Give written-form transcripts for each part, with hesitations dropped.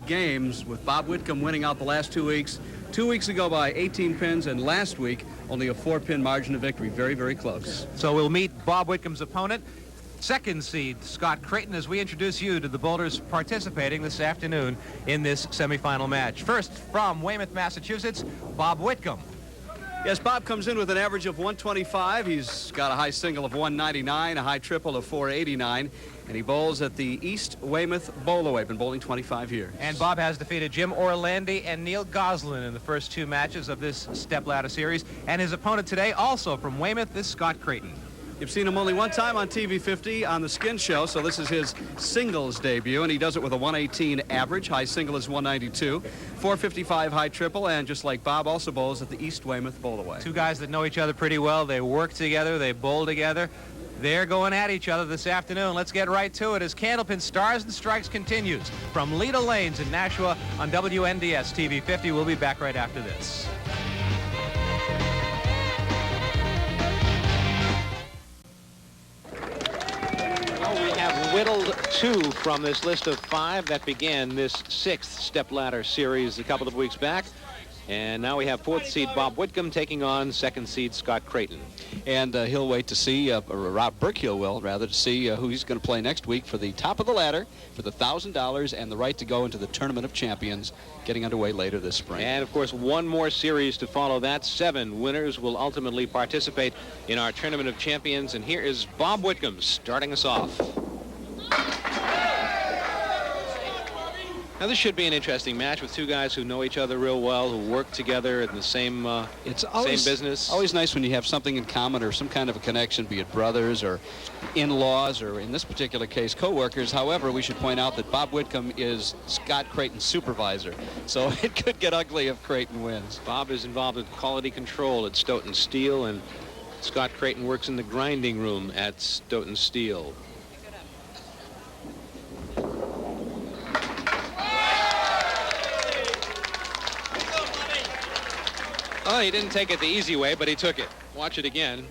games with Bob Whitcomb winning out the last 2 weeks. 2 weeks ago by 18 pins, and last week only a 4-pin margin of victory. Very, very close. So we'll meet Bob Whitcomb's opponent, second seed Scott Crayton, as we introduce you to the bowlers participating this afternoon in this semifinal match. First, from Weymouth, Massachusetts, Bob Whitcomb. Yes, Bob comes in with an average of 125. He's got a high single of 199, a high triple of 489, and he bowls at the East Weymouth Bowlaway. Been bowling 25 years. And Bob has defeated Jim Orlandi and Neil Goslin in the first 2 matches of this stepladder series. And his opponent today, also from Weymouth, is Scott Crayton. You've seen him only one time on TV 50 on the Skin Show, so this is his singles debut, and he does it with a 118 average. High single is 192, 455 high triple, and just like Bob, also bowls at the East Weymouth Bowlaway. 2 guys that know each other pretty well. They work together, they bowl together. They're going at each other this afternoon. Let's get right to it as Candlepin Stars and Strikes continues from Leda Lanes in Nashua on WNDS TV 50. We'll be back right after this. Whittled 2 from this list of 5 that began this 6th stepladder series a couple of weeks back. And now we have 4th seed Bob Whitcomb taking on 2nd seed Scott Crayton. And he'll wait to see, Rob Burkill will, rather, to see who he's going to play next week for the top of the ladder, for the $1,000 and the right to go into the Tournament of Champions, getting underway later this spring. And, of course, one more series to follow that. 7 winners will ultimately participate in our Tournament of Champions. And here is Bob Whitcomb starting us off. Now, this should be an interesting match with 2 guys who know each other real well, who work together in the same business. Always nice when you have something in common or some kind of a connection, be it brothers or in-laws or, in this particular case, co-workers. However, we should point out that Bob Whitcomb is Scott Crayton's supervisor, so it could get ugly if Crayton wins. Bob is involved in quality control at Stoughton Steel, and Scott Crayton works in the grinding room at Stoughton Steel. Oh, he didn't take it the easy way, but he took it. Watch it again.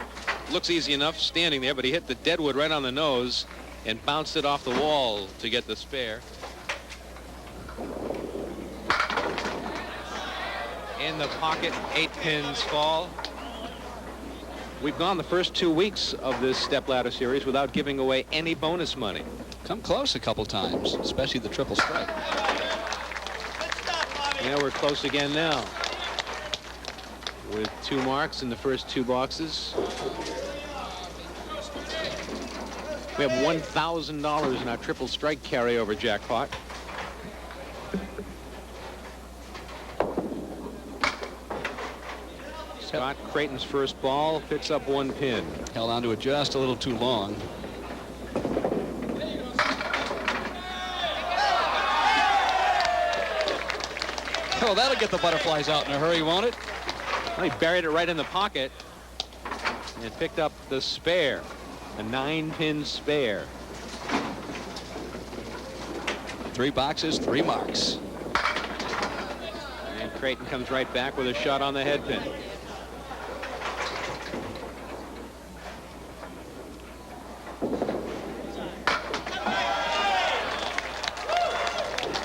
Looks easy enough standing there, but he hit the deadwood right on the nose and bounced it off the wall to get the spare. In the pocket, 8 pins fall. We've gone the first 2 weeks of this stepladder series without giving away any bonus money. Come close a couple times, especially the triple strike. Yeah, we're close again now, with 2 marks in the first 2 boxes. We have $1,000 in our triple strike carryover jackpot. Scott Crayton's first ball picks up 1 pin. Held on to it just a little too long. Oh, that'll get the butterflies out in a hurry, won't it? Well, he buried it right in the pocket and picked up the spare, a 9-pin spare. 3 boxes, 3 marks. And Crayton comes right back with a shot on the head pin.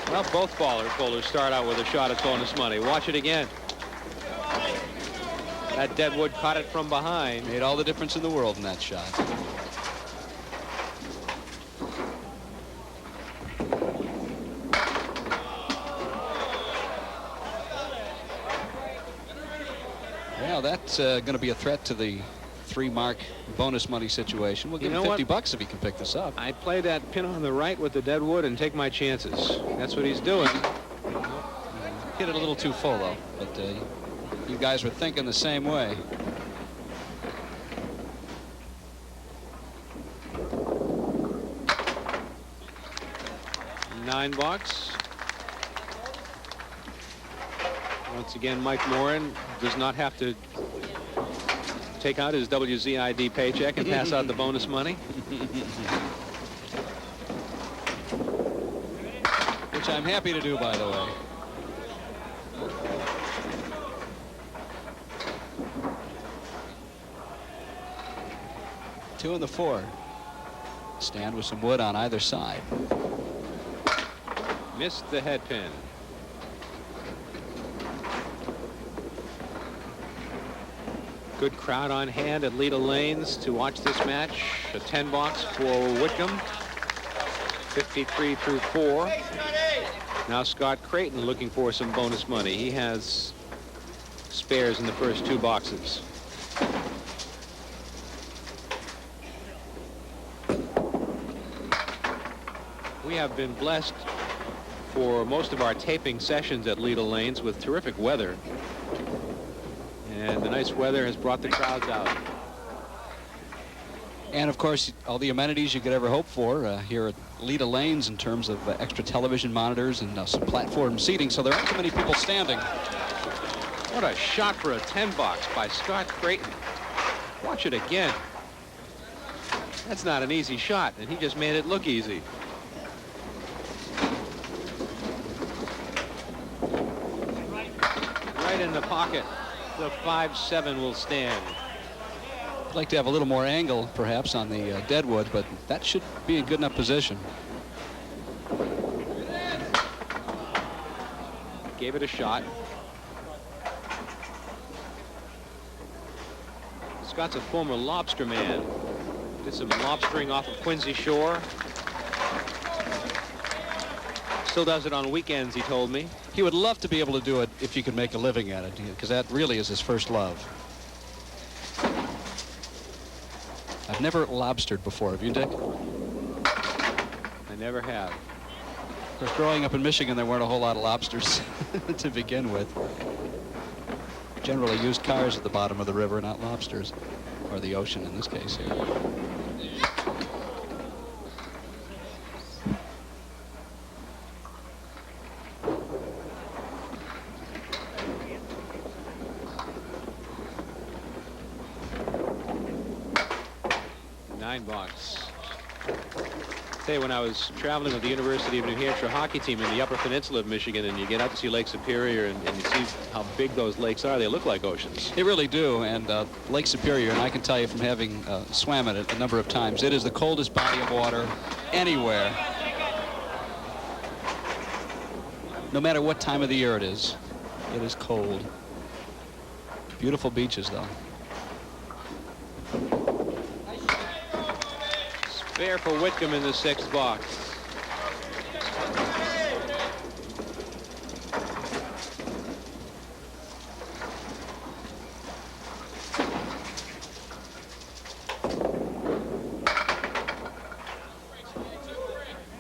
Well, both bowlers start out with a shot at bonus money. Watch it again. That deadwood caught it from behind. Made all the difference in the world in that shot. Well, that's going to be a threat to the 3-mark bonus money situation. We'll give him $50 if he can pick this up. I'd play that pin on the right with the deadwood and take my chances. That's what he's doing. Hit it a little too full, though. But you guys were thinking the same way. $9. Once again, Mike Moran does not have to take out his WZID paycheck and pass out the bonus money. Which I'm happy to do, by the way. Two and the 4. Stand with some wood on either side. Missed the head pin. Good crowd on hand at Leda Lanes to watch this match. A 10 box for Whitcomb. 53 through 4. Now Scott Crayton looking for some bonus money. He has spares in the first 2 boxes. We have been blessed for most of our taping sessions at Leda Lanes with terrific weather. And the nice weather has brought the crowds out. And of course, all the amenities you could ever hope for here at Leda Lanes in terms of extra television monitors and some platform seating, so there aren't too many people standing. What a shot for a 10 box by Scott Crayton. Watch it again. That's not an easy shot, and he just made it look easy. Right in the pocket. The 5-7 will stand. I'd like to have a little more angle, perhaps, on the deadwood, but that should be a good enough position. Gave it a shot. Scott's a former lobster man. Did some lobstering off of Quincy Shore. Still does it on weekends, he told me. He would love to be able to do it if he could make a living at it, because that really is his first love. I've never lobstered before. Have you, Dick? I never have. Of course, growing up in Michigan, there weren't a whole lot of lobsters to begin with. Generally used cars at the bottom of the river, not lobsters, or the ocean in this case here. Box. Say, when I was traveling with the University of New Hampshire hockey team in the Upper Peninsula of Michigan, and you get out to see Lake Superior and you see how big those lakes are, they look like oceans. They really do, and Lake Superior, and I can tell you from having swam in it a number of times, it is the coldest body of water anywhere. No matter what time of the year it is cold. Beautiful beaches, though. Fair for Whitcomb in the 6th box.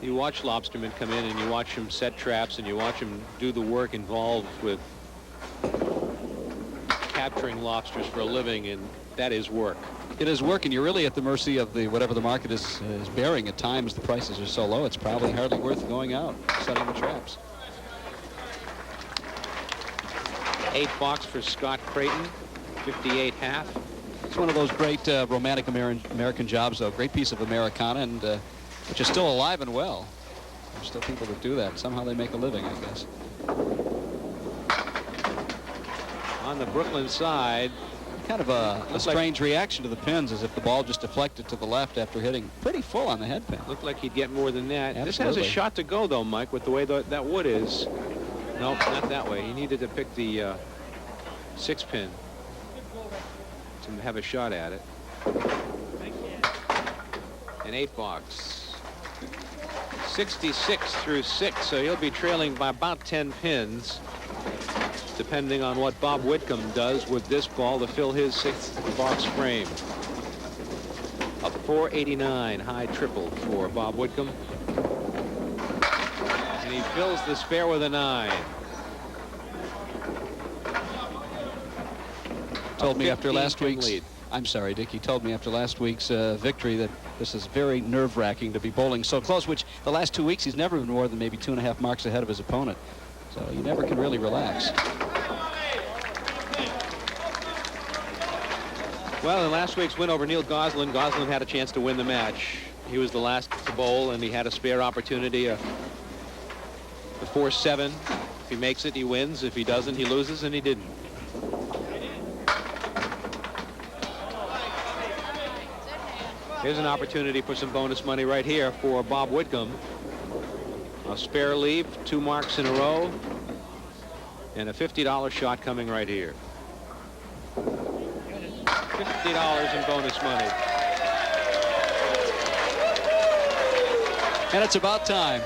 You watch lobstermen come in and you watch them set traps and you watch them do the work involved with capturing lobsters for a living, and that is work. It is work, and you're really at the mercy of whatever the market is bearing. At times, the prices are so low, it's probably hardly worth going out, setting the traps. 8th box for Scott Crayton, 58 half. It's one of those great romantic American jobs, though. Great piece of Americana, and which is still alive and well. There's still people that do that. Somehow they make a living, I guess. On the Brooklyn side, kind of a strange reaction to the pins, as if the ball just deflected to the left after hitting pretty full on the head pin. Looked like he'd get more than that. Absolutely. This has a shot to go, though, Mike, with the way that wood is. Nope, not that way. He needed to pick the 6 pin to have a shot at it. An 8 box. 66 through 6, so he'll be trailing by about 10 pins, depending on what Bob Whitcomb does with this ball to fill his 6th box frame. A 489 high triple for Bob Whitcomb. And he fills the spare with a 9. Told me after last 15-pin week's lead. I'm sorry, Dick. He told me after last week's victory that this is very nerve-wracking to be bowling so close, which the last 2 weeks he's never been more than maybe 2.5 marks ahead of his opponent. So you never can really relax. Well, in last week's win over Neil Goslin, Goslin had a chance to win the match. He was the last to bowl, and he had a spare opportunity. The 4-7. If he makes it, he wins. If he doesn't, he loses, and he didn't. Here's an opportunity for some bonus money right here for Bob Whitcomb. A A spare leave, 2 marks in a row, and a $50 shot coming right here. $50 in bonus money. And it's about time.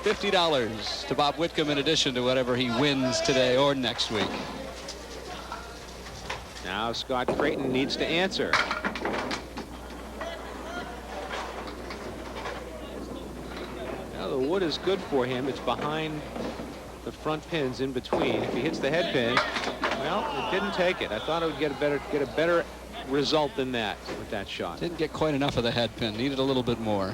$50 to Bob Whitcomb in addition to whatever he wins today or next week. Now Scott Crayton needs to answer. Now the wood is good for him. It's behind the front pins in between. If he hits the head pin, well, it didn't take it. I thought it would get a better result than that with that shot. Didn't get quite enough of the head pin. Needed a little bit more.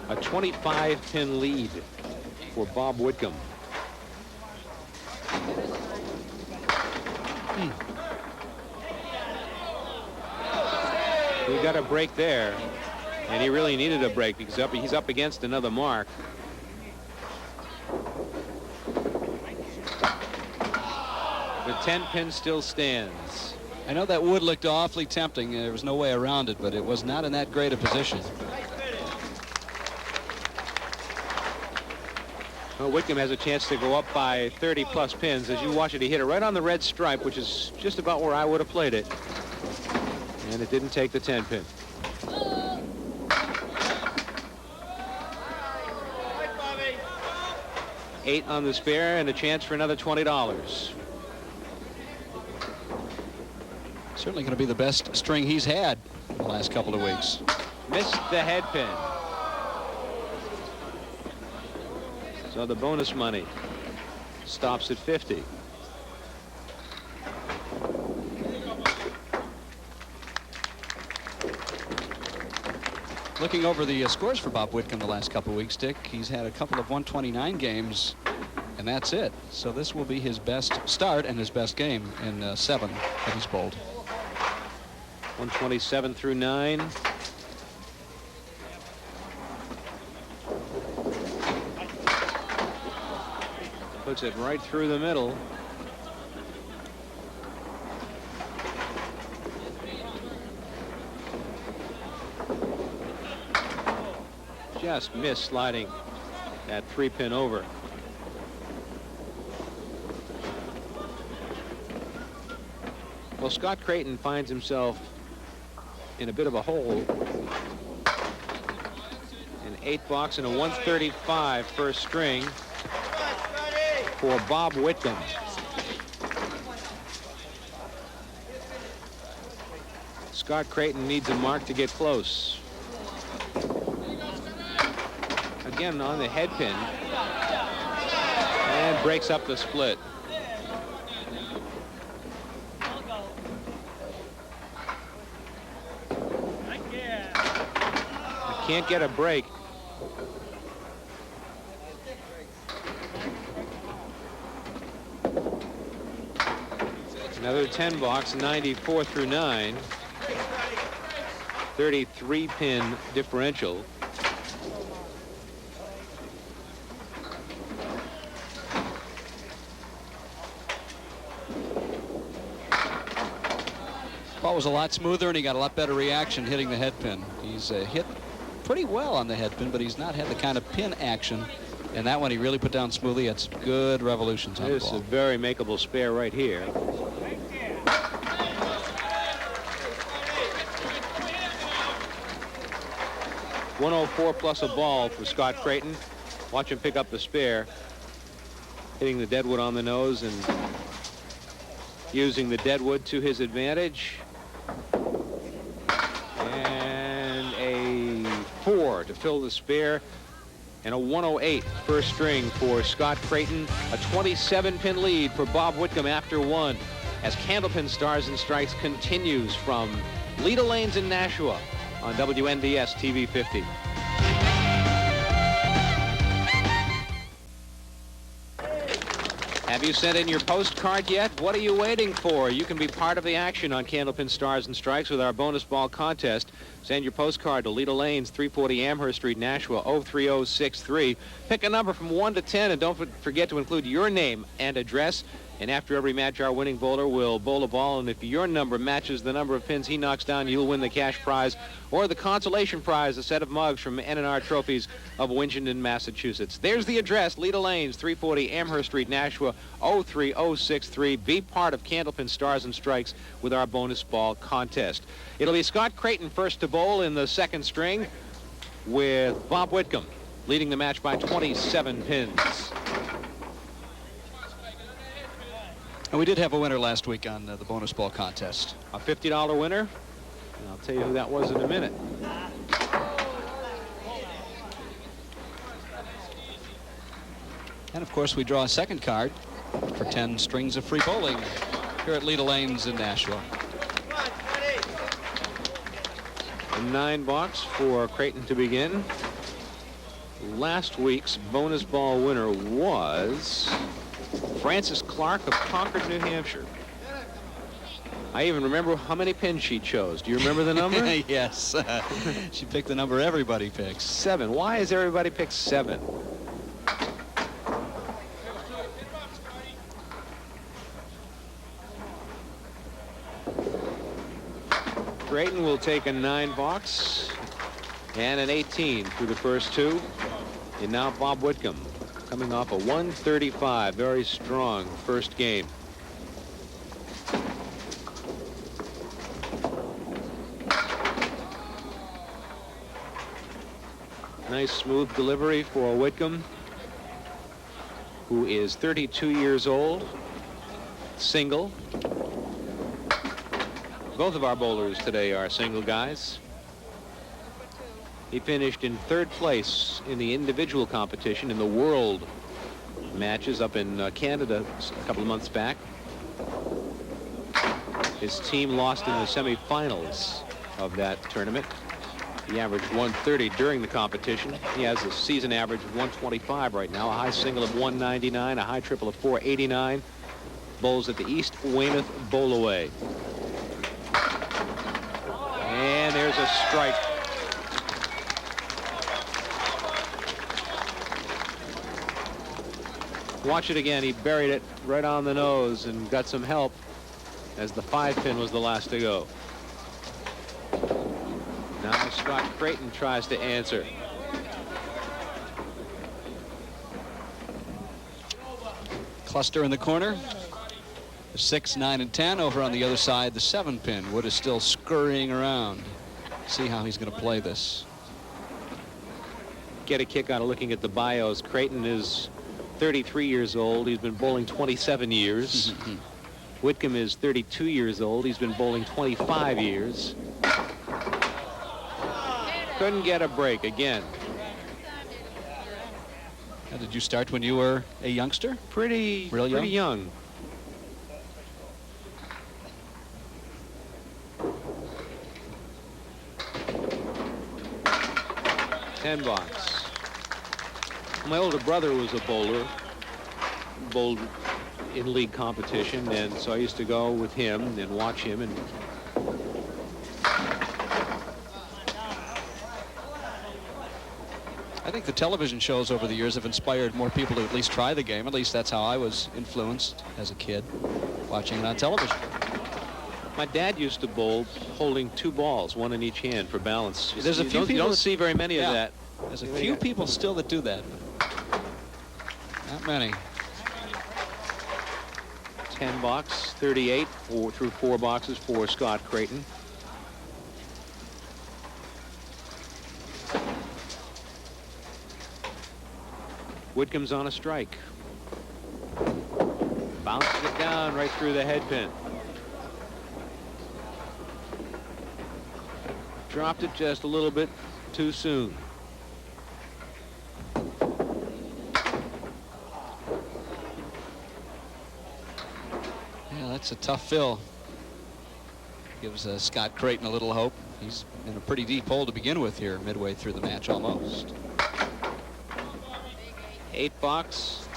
A 25-pin lead for Bob Whitcomb. He got a break there, and he really needed a break because he's up against another mark. The 10-pin still stands. I know that wood looked awfully tempting. There was no way around it, but it was not in that great a position. Well, Whitcomb has a chance to go up by 30-plus pins. As you watch it, he hit it right on the red stripe, which is just about where I would have played it. And it didn't take the 10-pin. $8 on the spare and a chance for another $20. Certainly going to be the best string he's had in the last couple of weeks. Missed the head pin. So the bonus money stops at 50. Looking over the scores for Bob Whitcomb the last couple of weeks, Dick, he's had a couple of 129 games, and that's it. So this will be his best start and his best game in 7 that he's bowled. 127 through 9. Puts it right through the middle. Just missed sliding that 3-pin over. Well, Scott Crayton finds himself in a bit of a hole. An 8-box and a 135 first string for Bob Whitcomb. Scott Crayton needs a mark to get close. Again on the head pin. And breaks up the split. Can't get a break. Another 10-box, 94 through 9. 33-pin differential. Ball was a lot smoother, and he got a lot better reaction hitting the head pin. He's hit pretty well on the head pin, but he's not had the kind of pin action. And that one he really put down smoothly. It's good revolutions on the ball. This is a very makeable spare right here. .104 plus a ball for Scott Crayton. Watch him pick up the spare. Hitting the deadwood on the nose and using the deadwood to his advantage. And a 4 to fill the spare. And a 108 first string for Scott Crayton. A 27-pin lead for Bob Whitcomb after 1 as Candlepin Stars and Strikes continues from Leda Lanes in Nashua on WNDS TV 50. Have you sent in your postcard yet? What are you waiting for? You can be part of the action on Candlepin Stars and Strikes with our bonus ball contest. Send your postcard to Leda Lanes, 340 Amherst Street, Nashua, 03063. Pick a number from 1 to 10, and don't forget to include your name and address. And after every match, our winning bowler will bowl a ball, and if your number matches the number of pins he knocks down, you'll win the cash prize or the consolation prize, a set of mugs from N&R Trophies of Winchendon, Massachusetts. There's the address, Leda Lanes, 340 Amherst Street, Nashua, 03063. Be part of Candlepin Stars and Strikes with our bonus ball contest. It'll be Scott Crayton first to bowl in the second string, with Bob Whitcomb leading the match by 27 pins. And we did have a winner last week on the bonus ball contest. A $50 winner. And I'll tell you who that was in a minute. And of course, we draw a second card for 10 strings of free bowling here at Leda Lanes in Nashua. A 9 box for Crayton to begin. Last week's bonus ball winner was Francis Clark of Concord, New Hampshire. I even remember how many pins she chose. Do you remember the number? Yes. She picked the number everybody picks. 7. Why has everybody picked 7? Crayton will take a 9 box and an 18 through the first 2. And now Bob Whitcomb, coming off a 135, very strong first game. Nice smooth delivery for Whitcomb, who is 32 years old, single. Both of our bowlers today are single guys. He finished in 3rd place in the individual competition in the world matches up in Canada a couple of months back. His team lost in the semifinals of that tournament. He averaged 130 during the competition. He has a season average of 125 right now, a high single of 199, a high triple of 489. Bowls at the East Weymouth Bowlaway. And there's a strike. Watch it again. He buried it right on the nose and got some help as the 5-pin was the last to go. Now Scott Crayton tries to answer. Cluster in the corner. The 6, 9, and 10. Over on the other side, the 7-pin. Wood is still scurrying around. See how he's going to play this. Get a kick out of looking at the bios. Crayton is 33 years old. He's been bowling 27 years. Whitcomb is 32 years old. He's been bowling 25 years. Couldn't get a break again. How did you start when you were a youngster? Pretty young. $10. My older brother was a bowler, bowled in league competition, and so I used to go with him and watch him. And I think the television shows over the years have inspired more people to at least try the game. At least that's how I was influenced as a kid, watching it on television. my dad used to bowl holding 2 balls, 1 in each hand for balance. There's a few people. You don't see very many of that. There's a few people still that do that. Not many. 10 box, 38 through 4 boxes for Scott Crayton. Whitcomb's on a strike. Bounces it down right through the headpin. Dropped it just a little bit too soon. Yeah, that's a tough fill. Gives Scott Crayton a little hope. He's in a pretty deep hole to begin with here, midway through the match almost. 8 box.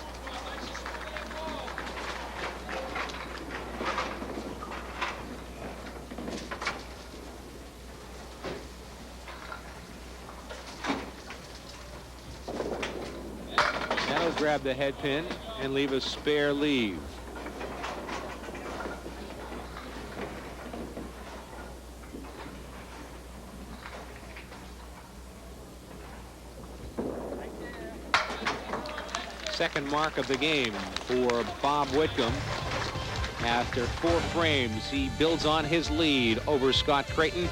grab the head pin and leave a spare leave. Second mark of the game for Bob Whitcomb. After 4 frames, he builds on his lead over Scott Crayton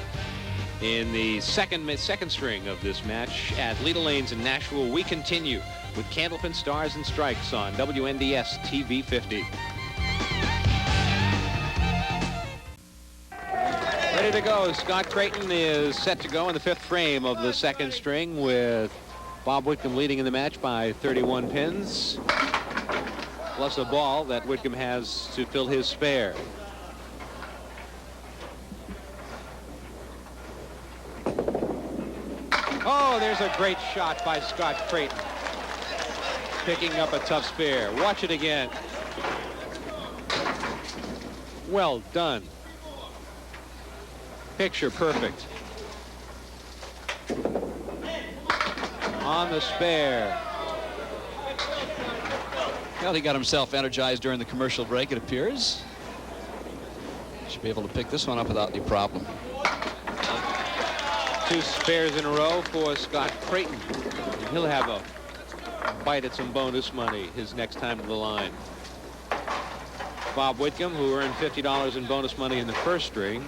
in the second string of this match at Leda Lanes in Nashua. We continue with Candlepin Stars and Strikes on WNDS TV 50. Ready to go. Scott Crayton is set to go in the 5th frame of the second string, with Bob Whitcomb leading in the match by 31 pins, plus a ball that Whitcomb has to fill his spare. Oh, there's a great shot by Scott Crayton, picking up a tough spare. Watch it again. Well done. Picture perfect. On the spare. Well, he got himself energized during the commercial break, it appears. Should be able to pick this one up without any problem. 2 spares in a row for Scott Crayton. He'll have a bite at some bonus money his next time to the line. Bob Whitcomb, who earned $50 in bonus money in the first string,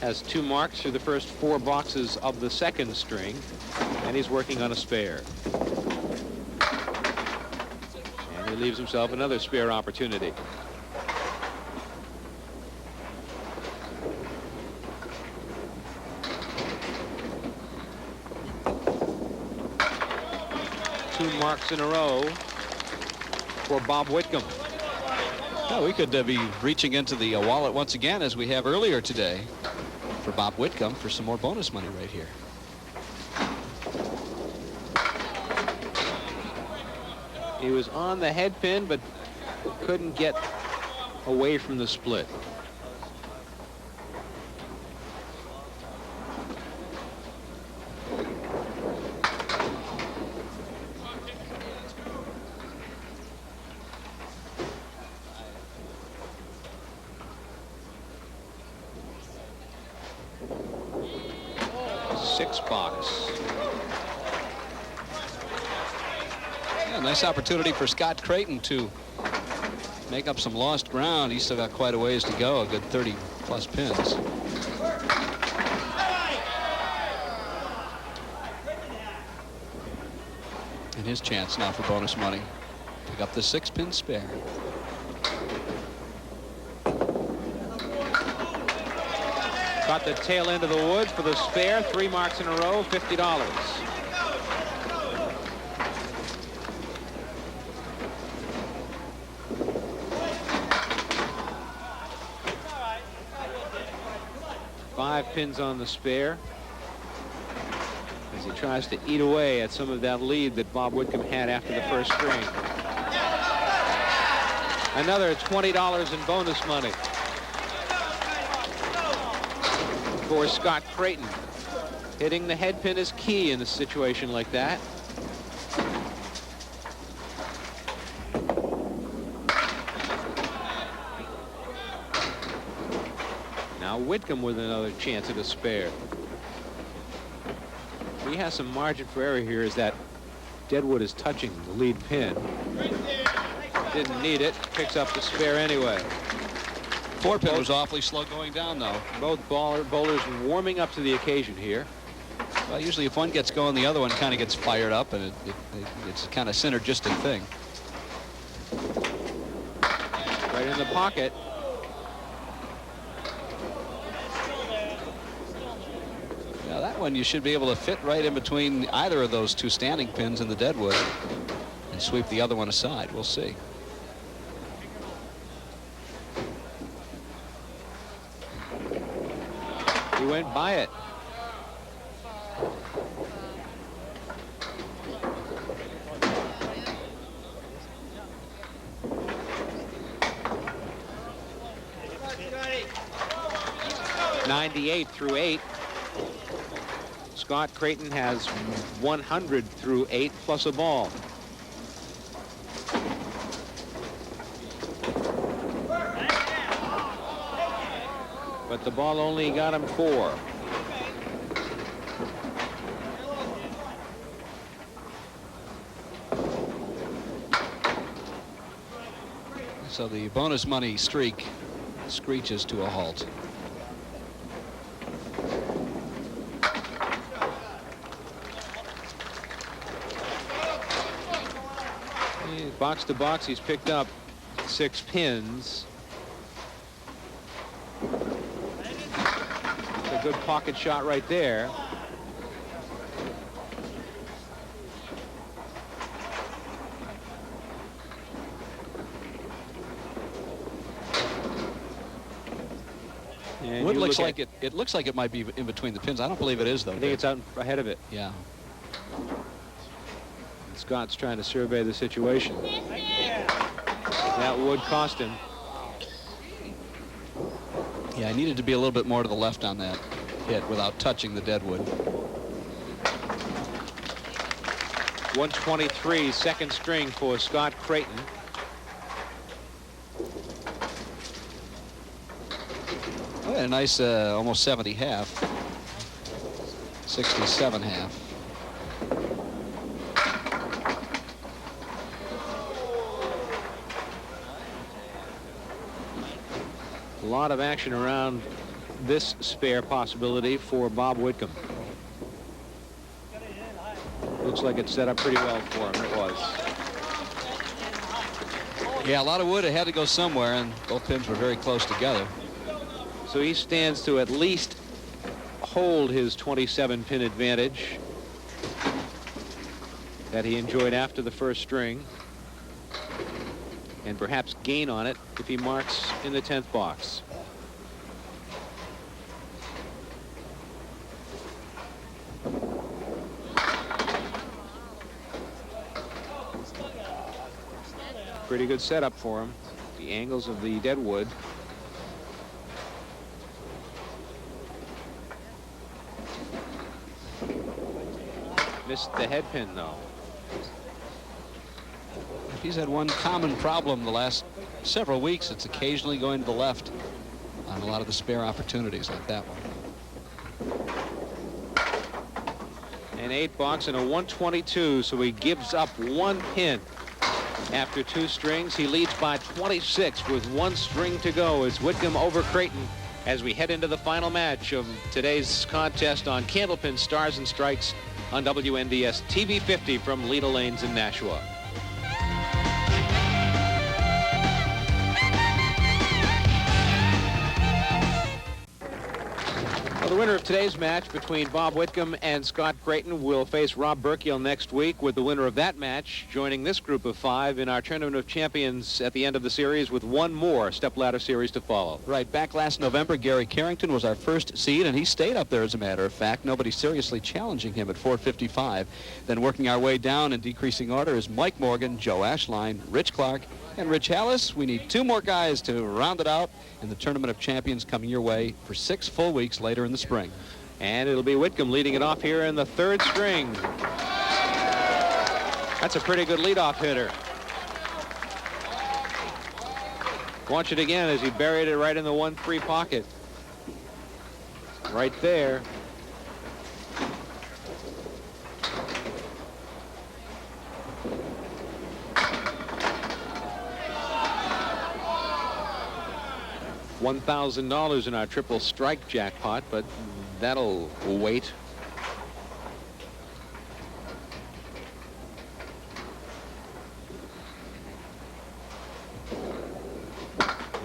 has 2 marks through the first 4 boxes of the second string, and he's working on a spare. And he leaves himself another spare opportunity. Two marks in a row for Bob Whitcomb. Well, we could be reaching into the wallet once again, as we have earlier today, for Bob Whitcomb for some more bonus money right here. He was on the head pin, but couldn't get away from the split. Six box. Yeah, nice opportunity for Scott Crayton to make up some lost ground. He's still got quite a ways to go, a good 30+ pins. And his chance now for bonus money. Pick up the 6-pin spare. Got the tail end of the wood for the spare. 3 marks in a row, $50. Five pins on the spare as he tries to eat away at some of that lead that Bob Whitcomb had after the first string. Another $20 in bonus money for Scott Crayton. Hitting the head pin is key in a situation like that. Now Whitcomb with another chance at a spare. He has some margin for error here as that deadwood is touching the lead pin. Didn't need it. Picks up the spare anyway. 4-pin was awfully slow going down, though. Both bowlers warming up to the occasion here. Well, usually if one gets going, the other one kind of gets fired up, and it's a kind of synergistic thing. Right in the pocket. Now that one you should be able to fit right in between either of those 2 standing pins in the deadwood and sweep the other one aside. We'll see. He went by it. $98 through 8. Scott Crayton has 100 through 8 plus a ball. But the ball only got him 4. So the bonus money streak screeches to a halt. Box to box, he's picked up 6 pins. A good pocket shot right there. And Wood looks like it looks like it might be in between the pins. I don't believe it is, though. I think it's out ahead of it. Yeah. Scott's trying to survey the situation. That would cost him. Yeah, I needed to be a little bit more to the left on that hit without touching the deadwood. 123, second string for Scott Crayton. Oh, a nice almost 70 half. 67 half. A lot of action around this spare possibility for Bob Whitcomb. Looks like it's set up pretty well for him. It was. Yeah, a lot of wood. It had to go somewhere, and both pins were very close together. So he stands to at least hold his 27-pin advantage that he enjoyed after the first string, and perhaps gain on it if he marks in the 10th box. Pretty good setup for him. The angles of the deadwood. Missed the head pin, though. If he's had one common problem the last several weeks, it's occasionally going to the left on a lot of the spare opportunities like that one. An 8 box and a 122, so he gives up 1 pin. After 2 strings, he leads by 26 with 1 string to go. It's Whitcomb over Crayton as we head into the final match of today's contest on Candlepin Stars and Strikes on WNDS TV 50 from Leda Lanes in Nashua. Well, the winner of today's match between Bob Whitcomb and Scott Crayton will face Rob Burkiel next week, with the winner of that match joining this group of 5 in our Tournament of Champions at the end of the series, with 1 more stepladder series to follow. Right. Back last November, Gary Carrington was our first seed, and he stayed up there, as a matter of fact. Nobody seriously challenging him at 455. Then working our way down in decreasing order is Mike Morgan, Joe Ashline, Rich Clark, and Rich Hallis. We need 2 more guys to round it out in the Tournament of Champions coming your way for 6 full weeks later in the spring. And it'll be Whitcomb leading it off here in the 3rd string. That's a pretty good leadoff hitter. Watch it again as he buried it right in the 1-3 pocket. Right there. $1,000 in our triple strike jackpot, but that'll wait.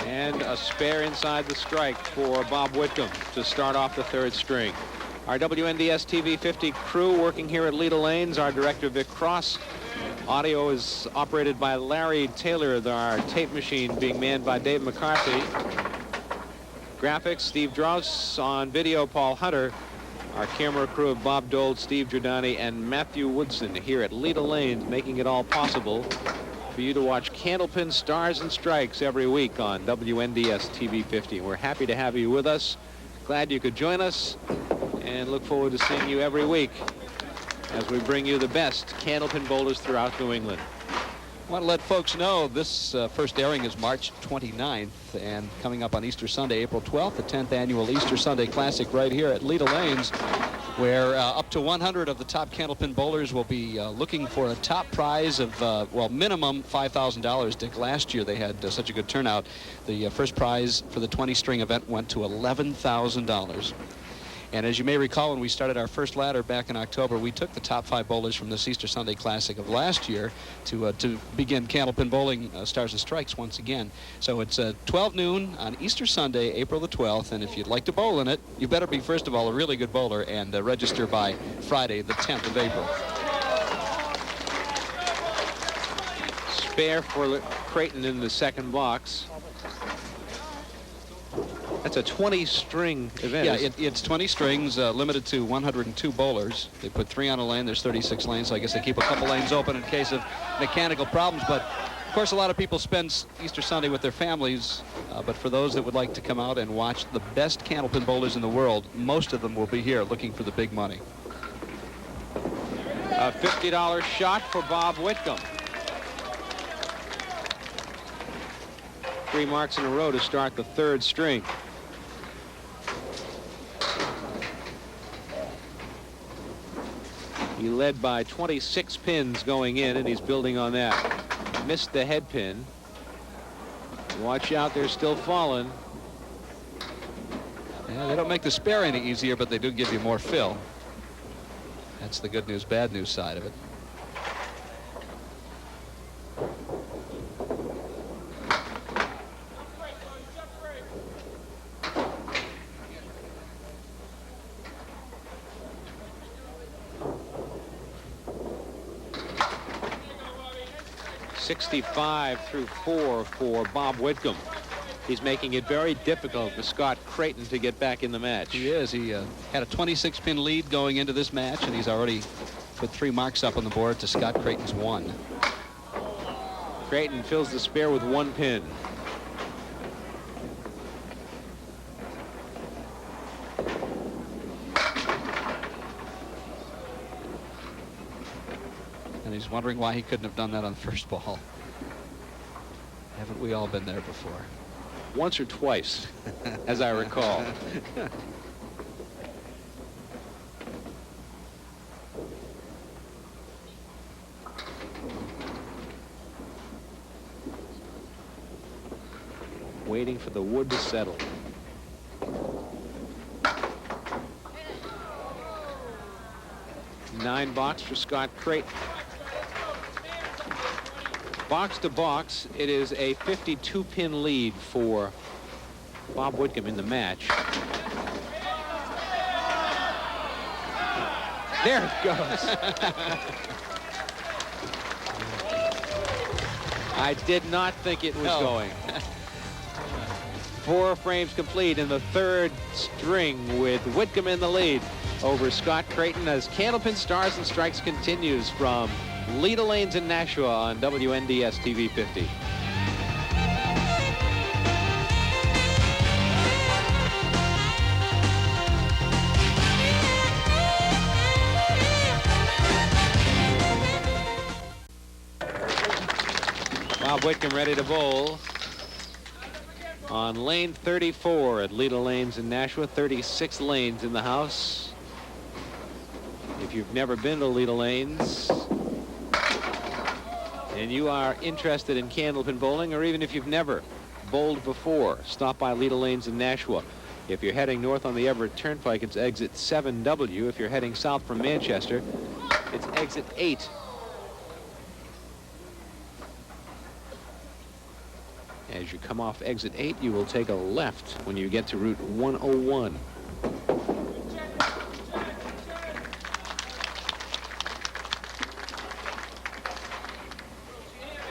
And a spare inside the strike for Bob Whitcomb to start off the 3rd string. Our WNDS TV 50 crew working here at Leda Lanes. Our director, Vic Cross. Audio is operated by Larry Taylor, our tape machine being manned by Dave McCarthy. Graphics, Steve Drouse. On video, Paul Hunter. Our camera crew of Bob Dole, Steve Giordani, and Matthew Woodson here at Leda Lanes, making it all possible for you to watch Candlepin Stars and Strikes every week on WNDS TV 50. We're happy to have you with us. Glad you could join us. and look forward to seeing you every week as we bring you the best candlepin bowlers throughout New England. I want to let folks know this first airing is March 29th, and coming up on Easter Sunday, April 12th, the 10th annual Easter Sunday Classic right here at Leda Lanes, where up to 100 of the top candlepin bowlers will be looking for a top prize of, well, minimum $5,000. Dick, last year they had such a good turnout. The first prize for the 20-string event went to $11,000. And as you may recall, when we started our first ladder back in October, we took the top 5 bowlers from this Easter Sunday Classic of last year to begin Candlepin Bowling Stars and Strikes once again. So it's 12 noon on Easter Sunday, April the 12th, and if you'd like to bowl in it, you better be, first of all, a really good bowler and register by Friday, the 10th of April. Spare for Crayton in the second box. That's a 20-string event. Yeah, it's 20 strings, limited to 102 bowlers. They put 3 on a lane. There's 36 lanes, so I guess they keep a couple lanes open in case of mechanical problems. But, of course, a lot of people spend Easter Sunday with their families. But for those that would like to come out and watch the best candlepin bowlers in the world, most of them will be here looking for the big money. A $50 shot for Bob Whitcomb. 3 marks in a row to start the third string. He led by 26 pins going in, and he's building on that. Missed the head pin. Watch out, they're still falling. Yeah, they don't make the spare any easier, but they do give you more fill. That's the good news, bad news side of it. .65 through 4 for Bob Whitcomb. He's making it very difficult for Scott Crayton to get back in the match. He is. He had a 26-pin lead going into this match, and he's already put 3 marks up on the board to Scott Crayton's 1. Crayton fills the spare with 1 pin. And he's wondering why he couldn't have done that on the first ball. Haven't we all been there before? Once or twice, as I recall. Waiting for the wood to settle. Nine box for Scott Crayton. Box to box, it is a 52-pin lead for Bob Whitcomb in the match. There it goes. I did not think it was going. 4 frames complete in the third string with Whitcomb in the lead over Scott Crayton as Candlepin Stars and Strikes continues from Leda Lanes in Nashua on WNDS TV 50. Bob Whitcomb ready to bowl on lane 34 at Leda Lanes in Nashua. 36 lanes in the house. If you've never been to Leda Lanes and you are interested in candlepin bowling, or even if you've never bowled before, stop by Leda Lanes in Nashua. If you're heading north on the Everett Turnpike, it's exit 7W. If you're heading south from Manchester, it's exit 8. As you come off exit 8, you will take a left when you get to Route 101.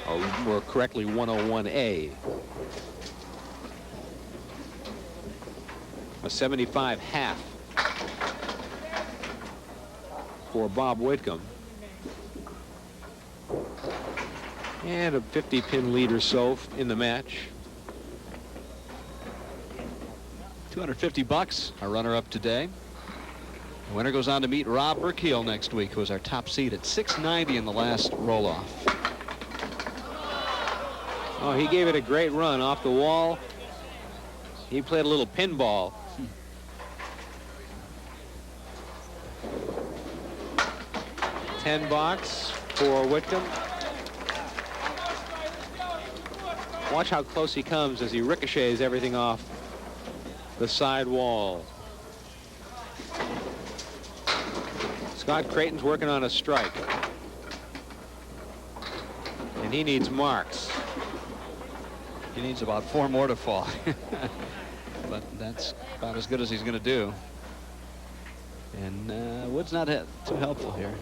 Or more correctly, 101A. A 75 half for Bob Whitcomb. And a 50-pin lead or so in the match. $250, our runner-up today. The winner goes on to meet Rob Burkeel next week, who was our top seed at 690 in the last roll-off. Oh, he gave it a great run off the wall. He played a little pinball. $10 for Whitcomb. Watch how close he comes as he ricochets everything off the side wall. Scott Crayton's working on a strike. And he needs marks. He needs about 4 more to fall. But that's about as good as he's going to do. And Wood's not too helpful here.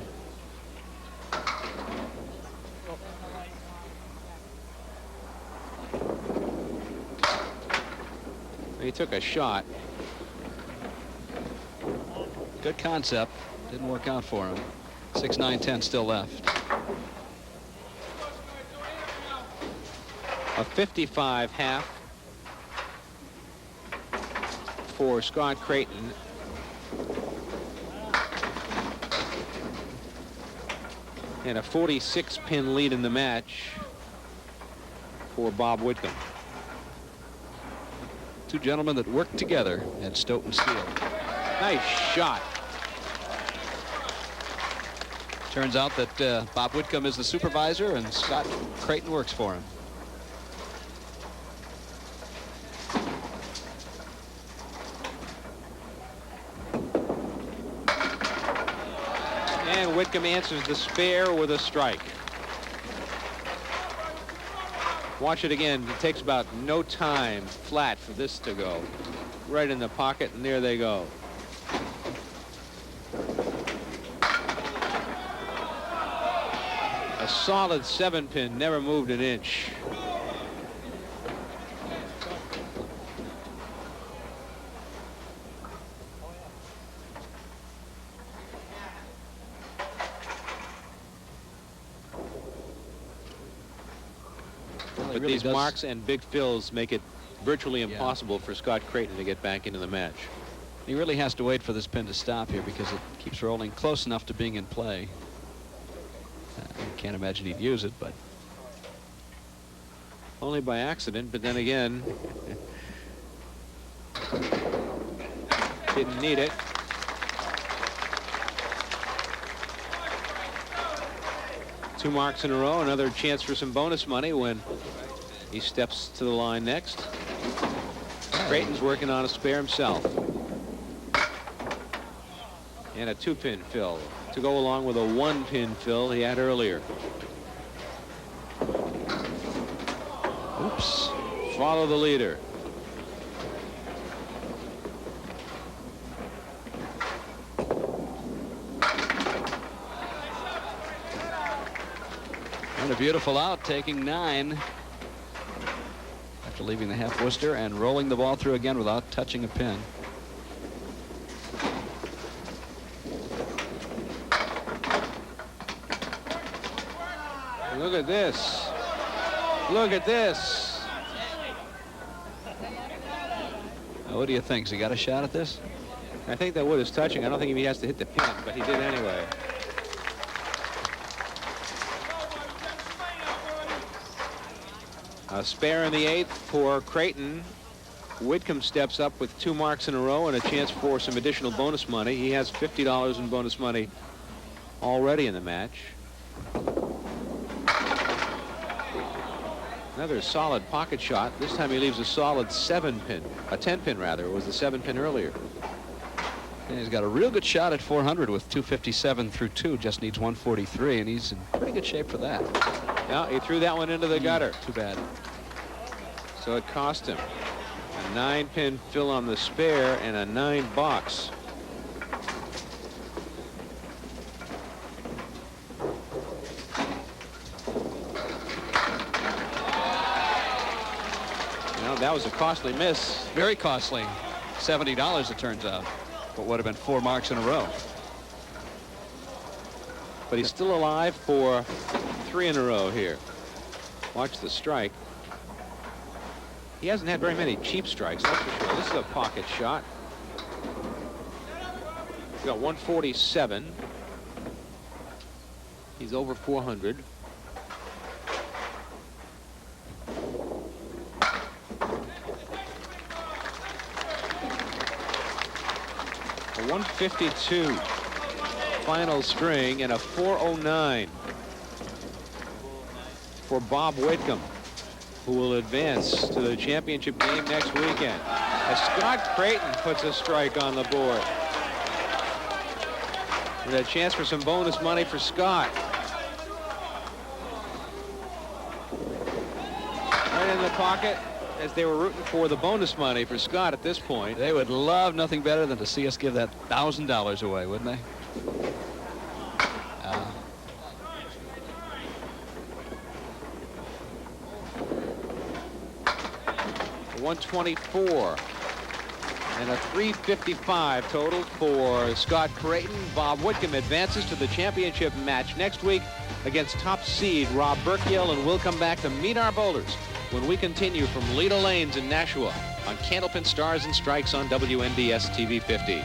He took a shot. Good concept. Didn't work out for him. 6, 9, 10 still left. A 55 half for Scott Crayton. And a 46 pin lead in the match for Bob Whitcomb. Two gentlemen that worked together at Stoughton Steel. Nice shot. Turns out that Bob Whitcomb is the supervisor and Scott Crayton works for him. And Whitcomb answers the spare with a strike. Watch it again. It takes about no time flat for this to go. Right in the pocket, and there they go. A solid 7-pin, never moved an inch. But really these marks and big fills make it virtually impossible for Scott Crayton to get back into the match. He really has to wait for this pin to stop here because it keeps rolling close enough to being in play. I can't imagine he'd use it, but only by accident. But then again, didn't need it. Two marks in a row. Another chance for some bonus money when he steps to the line next. Crayton's working on a spare himself. And a 2-pin fill to go along with a 1-pin fill he had earlier. Oops. Follow the leader. and a beautiful out, taking 9 after leaving the half Worcester and rolling the ball through again without touching a pin. Look at this. Look at this. Now, what do you think? Has he got a shot at this? I think that wood is touching. I don't think he has to hit the pin, but he did anyway. A spare in the 8th for Crayton. Whitcomb steps up with 2 marks in a row and a chance for some additional bonus money. He has $50 in bonus money already in the match. Another solid pocket shot. This time he leaves a solid 7-pin, a 10-pin rather. It was the 7-pin earlier. And he's got a real good shot at 400 with 257 through 2. Just needs 143, and he's in pretty good shape for that. Yeah, he threw that one into the gutter. Too bad. So it cost him a 9-pin fill on the spare and a 9 box. Well, that was a costly miss. Very costly. $70 it turns out. But would have been 4 marks in a row. But he's still alive for 3 in a row here. Watch the strike. He hasn't had very many cheap strikes, that's for sure. This is a pocket shot. got 147. He's over 400. A 152 final string and a 409 for Bob Whitcomb, who will advance to the championship game next weekend. As Scott Crayton puts a strike on the board. And a chance for some bonus money for Scott. Right in the pocket, as they were rooting for the bonus money for Scott at this point. They would love nothing better than to see us give that $1,000 away, wouldn't they? 124 and a 355 total for Scott Crayton. Bob Whitcomb advances to the championship match next week against top seed Rob Burkiel, and we'll come back to meet our bowlers when we continue from Leda Lanes in Nashua on Candlepin Stars and Strikes on WNDS TV 50.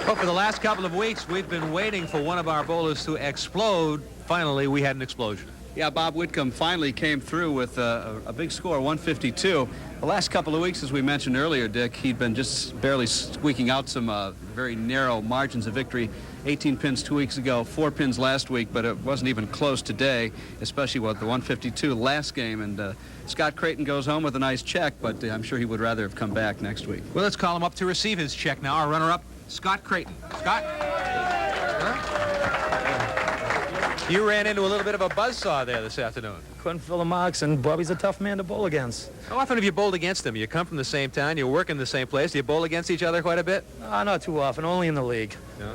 Well, for the last couple of weeks, we've been waiting for one of our bowlers to explode. Finally, we had an explosion. Yeah, Bob Whitcomb finally came through with a big score, 152. The last couple of weeks, as we mentioned earlier, Dick, he'd been just barely squeaking out some very narrow margins of victory. 18 pins 2 weeks ago, 4 pins last week, but it wasn't even close today, especially with the 152 last game. And Scott Crayton goes home with a nice check, but I'm sure he would rather have come back next week. Well, let's call him up to receive his check now. Our runner-up, Scott Crayton. Scott? You ran into a little bit of a buzzsaw there this afternoon. Couldn't fill the marks, and Bobby's a tough man to bowl against. How often have you bowled against him? You come from the same town, you work in the same place. Do you bowl against each other quite a bit? Not too often, only in the league. No.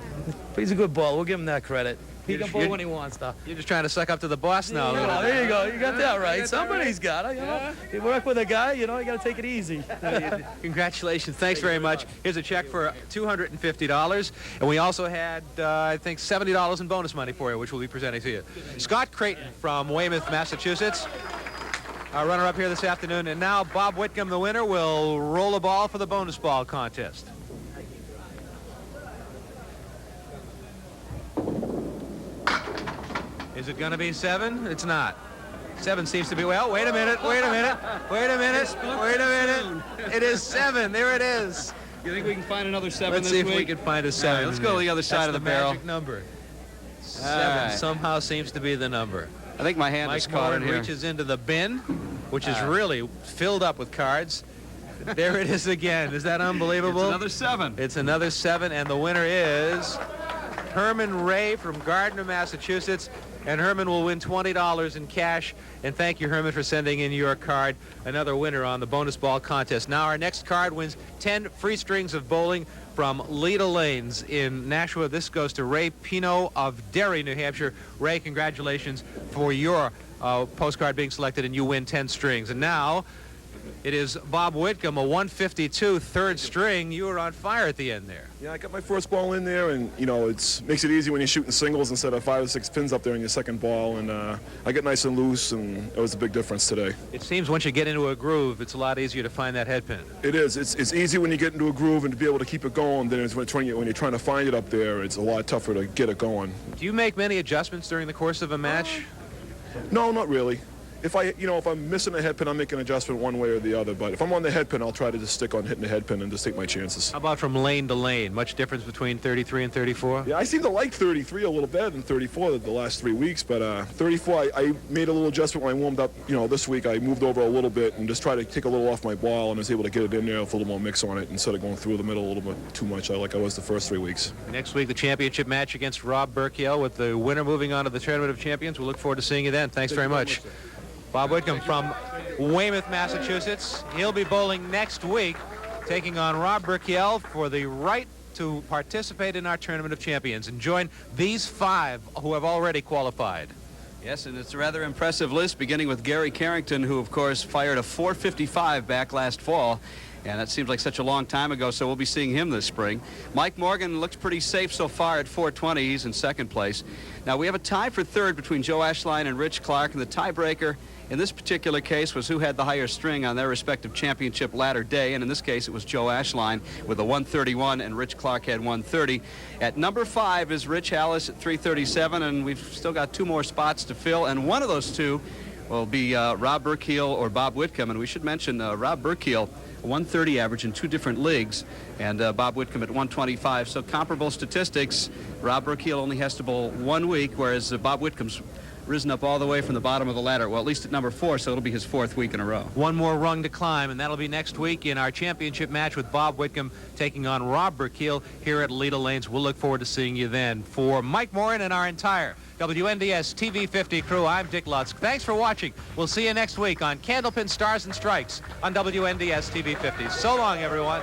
But he's a good bowler. We'll give him that credit. He can bowl when he wants to. You're just trying to suck up to the boss now. There you go. You got that right. Somebody's got it, you know. You work with a guy, you know, you got to take it easy. Congratulations. Thanks very much. Here's a check for $250. And we also had, I think, $70 in bonus money for you, which we'll be presenting to you. Scott Crayton from Weymouth, Massachusetts. Our runner-up here this afternoon. And now Bob Whitcomb, the winner, will roll a ball for the bonus ball contest. Is it going to be 7? It's not. 7 seems to be, well, wait a minute. It is 7. There it is. You think we can find another 7 Let's this see week? if we can find a 7. Right, let's go to the other side of the barrel. That's the magic number. 7 somehow seems to be the number. I think my hand is Mike caught in Moran here. reaches into the bin, which is really filled up with cards. There it is again. Is that unbelievable? It's another 7. It's another 7, and the winner is Herman Ray from Gardner, Massachusetts. And Herman will win $20 in cash. And thank you, Herman, for sending in your card. Another winner on the bonus ball contest. Now our next card wins 10 free strings of bowling from Leda Lanes in Nashua. This goes to Ray Pino of Derry, New Hampshire. Ray, congratulations for your postcard being selected, and you win 10 strings. And now it is Bob Whitcomb, a 152 third string. You were on fire at the end there. Yeah, I got my first ball in there, and, you know, it makes it easy when you're shooting singles instead of 5 or 6 pins up there in your second ball, and I get nice and loose, and it was a big difference today. It seems once you get into a groove, it's a lot easier to find that head pin. It is. It's easy when you get into a groove and to be able to keep it going. Then it's when you're trying to find it up there, it's a lot tougher to get it going. Do you make many adjustments during the course of a match? No, not really. If I'm missing a head pin, I'm making an adjustment one way or the other. But if I'm on the head pin, I'll try to just stick on hitting the head pin and just take my chances. How about from lane to lane? Much difference between 33 and 34? Yeah, I seem to like 33 a little better than 34 the last 3 weeks. But 34, I made a little adjustment when I warmed up. You know, this week I moved over a little bit and just tried to take a little off my ball and was able to get it in there with a little more mix on it instead of going through the middle a little bit too much like I was the first 3 weeks. Next week, the championship match against Rob Burkiel, with the winner moving on to the Tournament of Champions. We'll look forward to seeing you then. Thanks very much. Bob Whitcomb from Weymouth, Massachusetts. He'll be bowling next week, taking on Rob Burkiel for the right to participate in our Tournament of Champions and join these 5 who have already qualified. Yes, and it's a rather impressive list, beginning with Gary Carrington, who, of course, fired a 455 back last fall. And that seems like such a long time ago, so we'll be seeing him this spring. Mike Morgan looks pretty safe so far at 420. He's in second place. Now, we have a tie for third between Joe Ashline and Rich Clark, and the tiebreaker in this particular case was who had the higher string on their respective championship ladder day, and in this case it was Joe Ashline with a 131 and Rich Clark had 130. At number 5 is Rich Hallis at 337, and we've still got 2 more spots to fill, and one of those 2 will be Rob Burkeel or Bob Whitcomb. And we should mention Rob Burkeel, 130 average in 2 different leagues, and Bob Whitcomb at 125. So comparable statistics. Rob Burkeel only has to bowl 1 week, whereas Bob Whitcomb's risen up all the way from the bottom of the ladder, well, at least at number 4, so it'll be his 4th week in a row. One more rung to climb, and that'll be next week in our championship match with Bob Whitcomb taking on Rob Burkeel here at Leda Lanes. We'll look forward to seeing you then. For Mike Morin and our entire WNDS TV 50 crew, I'm Dick Lutz. Thanks for watching. We'll see you next week on Candlepin Stars and Strikes on WNDS TV 50. So long, everyone.